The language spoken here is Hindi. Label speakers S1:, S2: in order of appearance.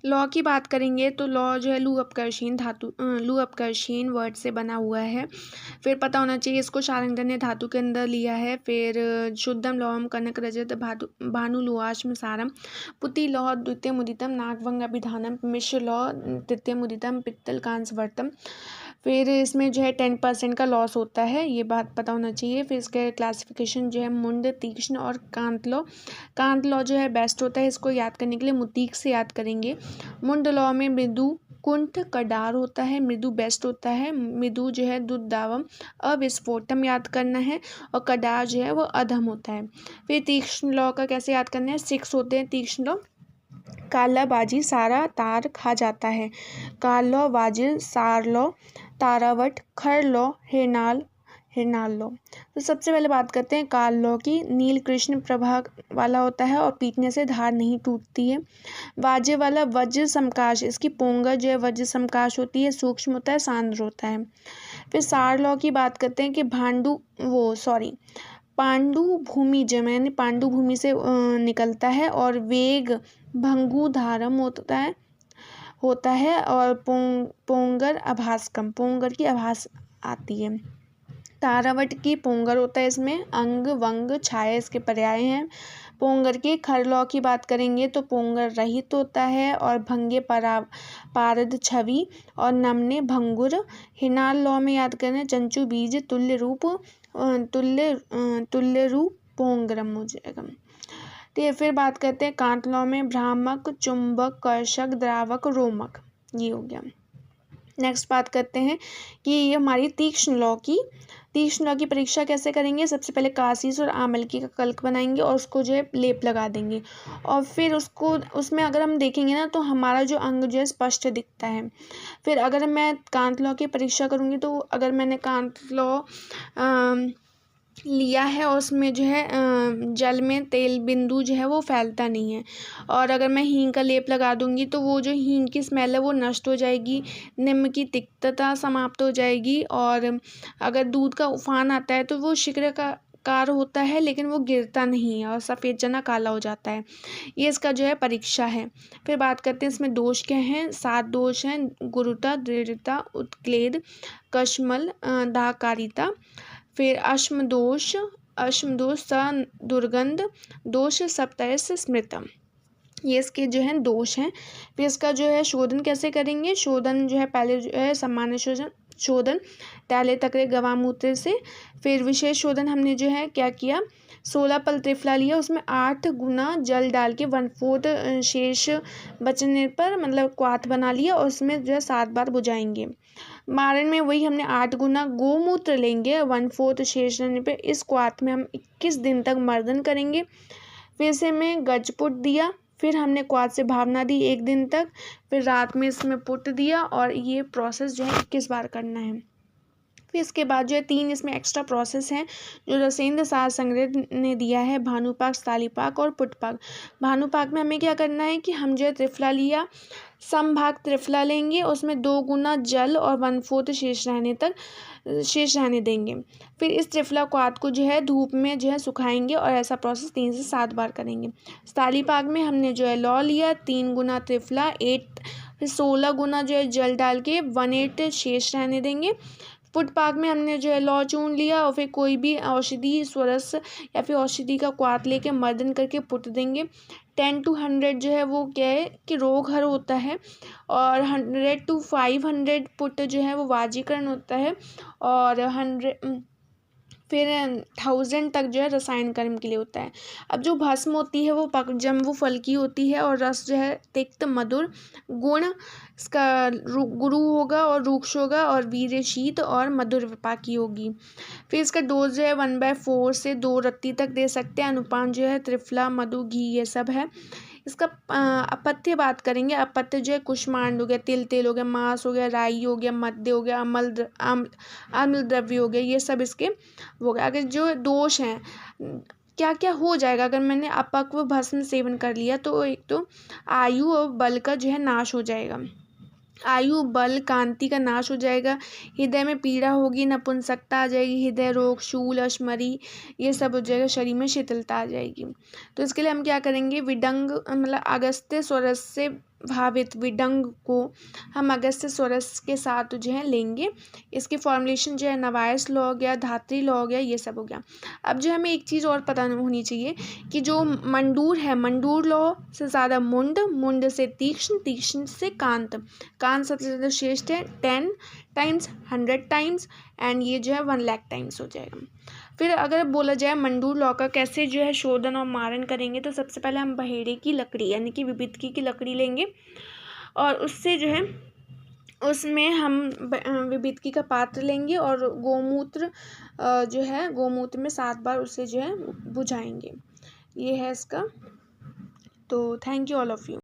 S1: लौ की बात करेंगे तो लौ जो है लू अपकर्षण धातु लू अपकर्षण वर्ड से बना हुआ है। फिर पता होना चाहिए इसको शार्ङ्गधर ने धातु के अंदर लिया है। फिर शुद्धम लौहम कनक रजत भानु लुआश्म सारम पुति लौह द्वितीय मुदितम नागभंग अभिधानम मिश्र लौ तृतीय मुदितम पित्तल कांसवर्तम। फिर इसमें जो है 10% का लॉस होता है, ये बात पता होना चाहिए। फिर इसके क्लासिफिकेशन जो है मुंड, तीक्ष्ण और कांत लौ जो है बेस्ट होता है। इसको याद करने के लिए मुतीक से याद करेंगे। मुंड लौ में मृदु कुंठ कडार होता है, मृदु बेस्ट होता है। मृदु जो है दुर्दावम अविस्फोटम याद करना है और कडार जो है वो अधम होता है। फिर तीक्ष्ण लौ का कैसे याद करना है, 6 होते हैं तीक्ष्ण लौ। काला बाजी सारा तार खा जाता है, काल लौ वाजिल सार लौ तारावट खर लौ हिरनाल लो। तो सबसे पहले बात करते हैं काल लौ की। नील कृष्ण प्रभा वाला होता है और पीटने से धार नहीं टूटती है। वाज्य वाला वज्र समकाश, इसकी पोंगल जो है वज्र समकाश होती है, सूक्ष्म होता है, सांद्र होता है। फिर सार लौ की बात करते हैं कि पांडु भूमि जम यानी पांडु भूमि से निकलता है और वेग भंगु धारम होता है और पोंगर आभासकम, पोंगर की आभास आती है। तारावट की पोंगर होता है, इसमें अंग वंग छाया इसके पर्याय हैं। पोंगर की खर लौ की बात करेंगे तो पोंगर रहित होता है और भंगे पारद छवि और नमने भंगुर। हिनाल लौ में याद करें चंचु बीज तुल्य रूप पोंगरम हो जाएगा। तो ये फिर बात करते हैं कांत लौ में भ्रामक चुंबक कर्षक द्रावक रोमक, ये हो गया। नेक्स्ट बात करते हैं कि ये हमारी तीक्ष्ण लौ की परीक्षा कैसे करेंगे। सबसे पहले कासीस और आमलकी का कल्क बनाएंगे और उसको जो है लेप लगा देंगे और फिर उसमें अगर हम देखेंगे ना तो हमारा जो अंग जो है स्पष्ट दिखता है। फिर अगर मैं कांत लौ की परीक्षा करूँगी तो अगर मैंने कांत लौ लिया है और उसमें जो है जल में तेल बिंदु जो है वो फैलता नहीं है और अगर मैं हींग का लेप लगा दूंगी तो वो जो हींग की स्मेल है वो नष्ट हो जाएगी, निम्न की तिक्तता समाप्त हो जाएगी और अगर दूध का उफान आता है तो वो शिखर का कार होता है लेकिन वो गिरता नहीं है और सफ़ेद चना काला हो जाता है। ये इसका जो है परीक्षा है। फिर बात करते हैं इसमें दोष क्या हैं। 7 दोष हैं, गुरुता, दृढ़ता, उत्क्लेद, कश्मल, दाहकारिता। फिर अश्म दोष स दुर्गंध दोष सप्तयस स्मृतम, ये इसके जो है दोष हैं। फिर इसका जो है शोधन कैसे करेंगे। शोधन जो है पहले जो है सामान्य शोधन टैले तकरे गवामूत्र से। फिर विशेष शोधन हमने जो है क्या किया, 16 पल त्रिफला लिया, उसमें 8 गुना जल डाल के 1/4 शेष बचने पर मतलब क्वाथ बना लिया और उसमें जो है 7 बार बुझाएंगे। मारण में वही हमने 8 गुना गोमूत्र लेंगे 1/4 शेष रहने पे, इस क्वाथ में हम 21 दिन तक मर्दन करेंगे। फिर से मैं गजपुट दिया, फिर हमने क्वाथ से भावना दी 1 दिन तक, फिर रात में इसमें पुट दिया और ये प्रोसेस जो है 21 बार करना है। फिर इसके बाद जो है 3 इसमें एक्स्ट्रा प्रोसेस हैं जो रसेंद्र सार संग्रह ने दिया है, भानुपाक, स्थालीपाक और पुटपाक। भानुपाक में हमें क्या करना है कि हम जो है त्रिफला लिया, समभाग त्रिफला लेंगे, उसमें 2 गुना जल और 1/4 शेष रहने देंगे। फिर इस त्रिफला क्वाथ को जो है धूप में जो है सुखाएंगे और ऐसा प्रोसेस 3 से 7 बार करेंगे। स्थालीपाक में हमने जो है लौ लिया, 3 गुना त्रिफला, 16 गुना जो है जल डाल के 1/8 शेष रहने देंगे। पुटपाक में हमने जो है लौ चून लिया और फिर कोई भी औषधि स्वरस या फिर औषधि का क्वाथ लेके मर्दन करके पुट देंगे। 10 to 100 जो है वो क्या है कि रोग हर होता है और 100 to 500 पुट जो है वो वाजीकरण होता है और 1000 तक जो है रसायन कर्म के लिए होता है। अब जो भस्म होती है वो जम्बू फल की होती है और रस जो है तिक्त मधुर, गुण इसका गुरु होगा और रूक्ष होगा और वीर्य शीत और मधुर विपाकी होगी। फिर इसका डोज जो है 1/4 से 2 रत्ती तक दे सकते हैं। अनुपान जो है त्रिफला, मधु, घी ये सब है। इसका अपत्य बात करेंगे। अपत्य जो है कुष्मांड हो गया, तिल हो गया, मांस हो गया, राई हो गया, मद्य हो गया, अम्ल द्रव्य हो गया, ये सब इसके हो गया। अगर जो दोष हैं क्या क्या हो जाएगा अगर मैंने अपक्व भस्म सेवन कर लिया, तो एक तो आयु और बल का जो है नाश हो जाएगा, आयु बल कांति का नाश हो जाएगा, हृदय में पीड़ा होगी, नपुंसकता आ जाएगी, हृदय रोग, शूल, अश्मरी ये सब हो जाएगा, शरीर में शीतलता आ जाएगी। तो इसके लिए हम क्या करेंगे, विडंग मतलब अगस्त्य स्वरस से भावित विडंग को हम अगस्त्यसोरस के साथ जो है लेंगे। इसकी फॉर्मुलेशन जो है नवायस लॉ हो गया, धात्री लॉ हो गया, ये सब हो गया। अब जो हमें एक चीज़ और पता होनी चाहिए कि जो मंडूर है, मंडूर लॉ से ज़्यादा मुंड, मुंड से तीक्ष्ण, तीक्ष्ण से कांत, कांत सबसे ज़्यादा श्रेष्ठ है 10 टाइम्स, 100 टाइम्स, एंड ये जो है 1,00,000 टाइम्स हो जाएगा। फिर अगर बोला जाए मंडूर लॉ का कैसे जो है शोधन और मारन करेंगे, तो सबसे पहले हम बहेड़े की लकड़ी यानी कि विभितकी की लकड़ी लेंगे और उससे जो है उसमें हम विभितकी का पात्र लेंगे और गोमूत्र जो है गोमूत्र में 7 बार उसे जो है बुझाएंगे। ये है इसका। तो thank you all of you.